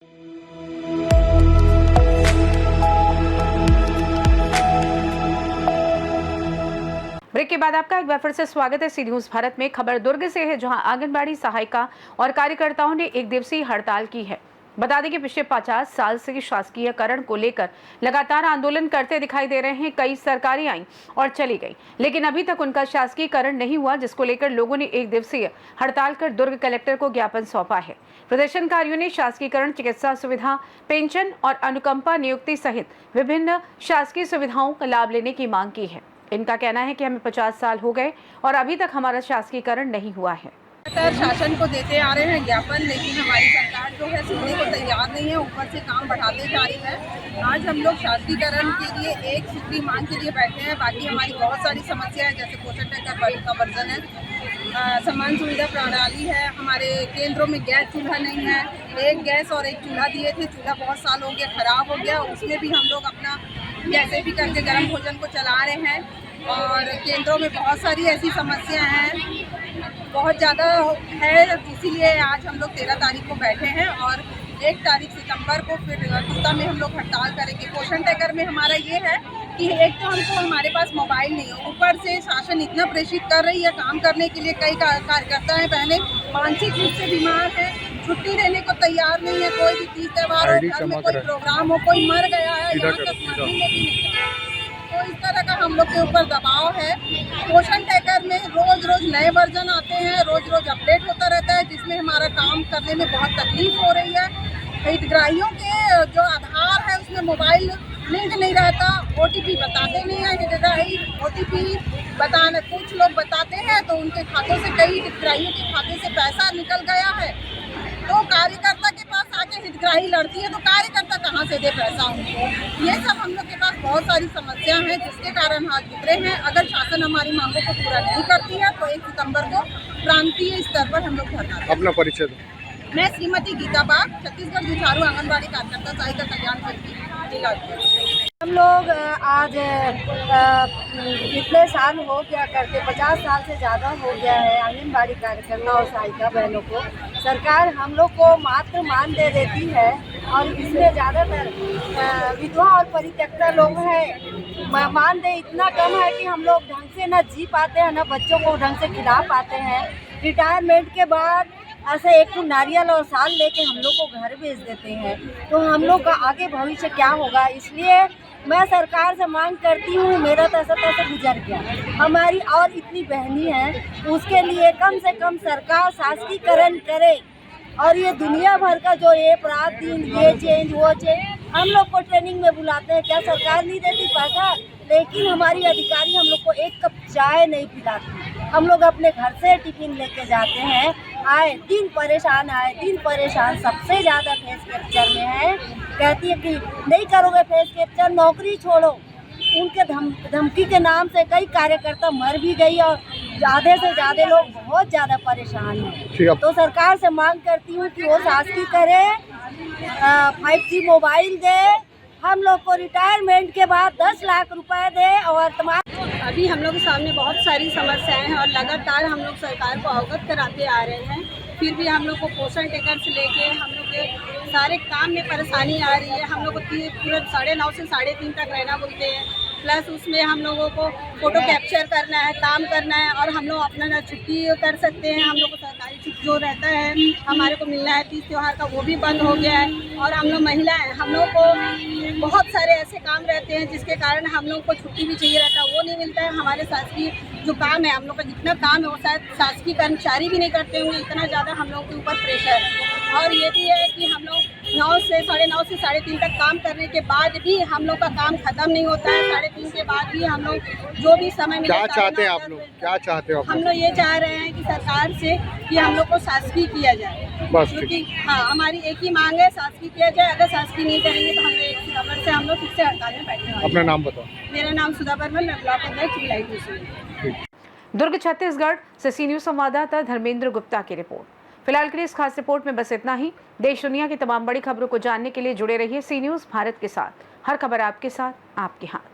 Break के बाद आपका एक बार फिर से स्वागत है सी न्यूज भारत में। खबर दुर्ग से है, जहां आंगनबाड़ी सहायिका और कार्यकर्ताओं ने एक दिवसीय हड़ताल की है। बता दें कि पिछले 50 साल से शासकीयकरण को लेकर लगातार आंदोलन करते दिखाई दे रहे हैं। कई सरकारें आई और चली गई, लेकिन अभी तक उनका शासकीयकरण नहीं हुआ, जिसको लेकर लोगों ने एक दिवसीय हड़ताल कर दुर्ग कलेक्टर को ज्ञापन सौंपा है। प्रदर्शनकारियों ने शासकीयकरण, चिकित्सा सुविधा, पेंशन और अनुकंपा नियुक्ति सहित विभिन्न शासकीय सुविधाओं का लाभ लेने की मांग की है। इनका कहना है कि हमें 50 साल हो गए और अभी तक हमारा शासकीयकरण नहीं हुआ है। शासन को देते आ रहे हैं ज्ञापन, लेकिन हमारी सरकार जो है सुनने को तैयार नहीं है, ऊपर से काम बढ़ाते जा रही है। आज हम लोग शासकीयकरण के लिए एक सूत्री मांग के लिए बैठे हैं। बाकी हमारी बहुत सारी समस्या है, जैसे पोषण टैक्स का वर्जन है, समान सुविधा प्रणाली है, हमारे केंद्रों में गैस चूल्हा नहीं है। एक गैस और एक चूल्हा दिए थे, चूल्हा बहुत साल हो गया खराब हो गया, उसमें भी हम लोग अपना जैसे भी करके गर्म भोजन को चला रहे हैं। और केंद्रों में बहुत सारी ऐसी समस्या हैं, बहुत ज़्यादा है, इसीलिए आज हम लोग 13 तारीख को बैठे हैं और 1 तारीख सितंबर को फिर टूटा में हम लोग हड़ताल करेंगे। पोषण टैगर में हमारा ये है कि एक तो हमको हमारे पास मोबाइल नहीं है, ऊपर से शासन इतना प्रेषित कर रही है काम करने के लिए। कई कार्यकर्ता हैं, बहनें मानसिक रूप से बीमार हैं, छुट्टी देने को तैयार नहीं है। कोई भी तीज त्यौहार हो, घर में कोई प्रोग्राम हो, कोई मर गया है, यहाँ तक मरने में भी नहीं है। तो इस तरह का हम लोग के ऊपर दबाव है। पोषण टैगर में रोज रोज नए वर्जन आते हैं, रोज रोज अपडेट होता रहता है, जिसमें हमारा काम करने में बहुत तकलीफ हो रही है। हितग्राहियों के जो आधार है उसमें मोबाइल लिंक नहीं रहता, OTP बताते नहीं है हितग्राही। OTP बताने कुछ लोग बताते हैं तो उनके खातों से, कई हितग्राहियों के खाते से पैसा निकल गया है। तो कार्यकर्ता के पास आके हितग्राही लड़ती है, तो कार्यकर्ता कहाँ से दे पैसा उनको। ये सब हम लोग के पास बहुत सारी समस्या हैं, जिसके कारण हाथ उतरे हैं। अगर शासन हमारी मांगों को पूरा नहीं करती है तो 1 सितंबर को प्रांतीय स्तर पर हम लोग धरना देंगे। अपना परिचय दो। मैं श्रीमती गीता बाग, छत्तीसगढ़ जुझारू आंगनबाड़ी कार्यकर्ता सहायिका कल्याण समिति जिला। हम लोग आज कितने साल हो गया करते, 50 साल से ज़्यादा हो गया है आंगनबाड़ी कार्यकर्ता और सहायिका बहनों को। सरकार हम लोग को मात्र मानदेय देती है और इसमें ज़्यादातर विधवा और परित्यक्ता लोग हैं। मानदेय इतना कम है कि हम लोग ढंग से न जी पाते हैं, न बच्चों को ढंग से खिला पाते हैं। रिटायरमेंट के बाद ऐसे एक तो नारियल और साल लेके हम लोग को घर भेज देते हैं, तो हम लोग का आगे भविष्य क्या होगा। इसलिए मैं सरकार से मांग करती हूँ, मेरा तो ऐसा गुजर गया, हमारी और इतनी बहनी हैं, उसके लिए कम से कम सरकार शासकीकरण करे। और ये दुनिया भर का जो ये रात दिन ये चेंज वो चेंज, हम लोग को ट्रेनिंग में बुलाते हैं, क्या सरकार नहीं देती पैसा? लेकिन हमारी अधिकारी हम लोग को एक कप चाय नहीं पिलाती। हम लोग अपने घर से टिफिन लेके जाते हैं, आए दिन परेशान, सबसे ज़्यादा फेस कैप्चर में है। कहती है कि नहीं करोगे फेस कैप्चर, नौकरी छोड़ो। उनके धमकी के नाम से कई कार्यकर्ता मर भी गई और ज़्यादा से ज़्यादा लोग बहुत ज़्यादा परेशान हैं। तो सरकार से मांग करती हूँ कि वो शासकीय करे, 5G मोबाइल दे, हम लोग को रिटायरमेंट के बाद 10 लाख रुपए दे। और अभी हम लोग के सामने बहुत सारी समस्याएं हैं और लगातार हम लोग सरकार को अवगत कराते आ रहे हैं, फिर भी हम लोग को पोषण टैगर से लेके हम लोग के सारे काम में परेशानी आ रही है। हम लोग को पूरा 9:30 से 3:30 तक रहना बोलते हैं, प्लस उसमें हम लोगों को फ़ोटो कैप्चर करना है, काम करना है, और हम लोग अपना ना छुट्टी कर सकते हैं। हम लोग को सरकारी छुट्टी जो रहता है हमारे को मिलना है तीज त्यौहार का, वो भी बंद हो गया है। और हम लोग महिलाएं, हम लोग को बहुत सारे ऐसे काम रहते हैं जिसके कारण हम लोग को छुट्टी भी चाहिए रहता है, वो नहीं मिलता है। हमारे शासकीय जो काम है, हम लोग का जितना काम है वो शायद शासकीय कर्मचारी भी नहीं करते होंगे, इतना ज़्यादा हम लोग के ऊपर प्रेशर है। और ये भी है कि हम लोग 9 से 9:30 से 3:30 तक काम करने के बाद भी हम लोग का काम खत्म नहीं होता है। 3:30 के बाद भी हम लोग जो भी समय मिलता है, क्या चाहते हैं आप लोग, क्या चाहते हो? हम लोग ये चाह रहे हैं कि सरकार से कि हम लोग को शासकीय किया जाए, बस। क्योंकि हाँ, हमारी एक ही मांग है, शासकीय किया जाए। अगर शासकीय नहीं करेंगे तो हम लोग 1 सितंबर से हम लोग फिर से हड़ताल में बैठने वाले हैं। अपना नाम बताओ। मेरा नाम सुधा बर्मन, मैं ब्लॉक अध्यक्ष भिलाई। दुर्ग छत्तीसगढ़ से सी न्यूज संवाददाता धर्मेंद्र गुप्ता की रिपोर्ट। फिलहाल के लिए इस खास रिपोर्ट में बस इतना ही। देश दुनिया की तमाम बड़ी खबरों को जानने के लिए जुड़े रहिए सी न्यूज भारत के साथ। हर खबर आपके साथ, आपके हाथ।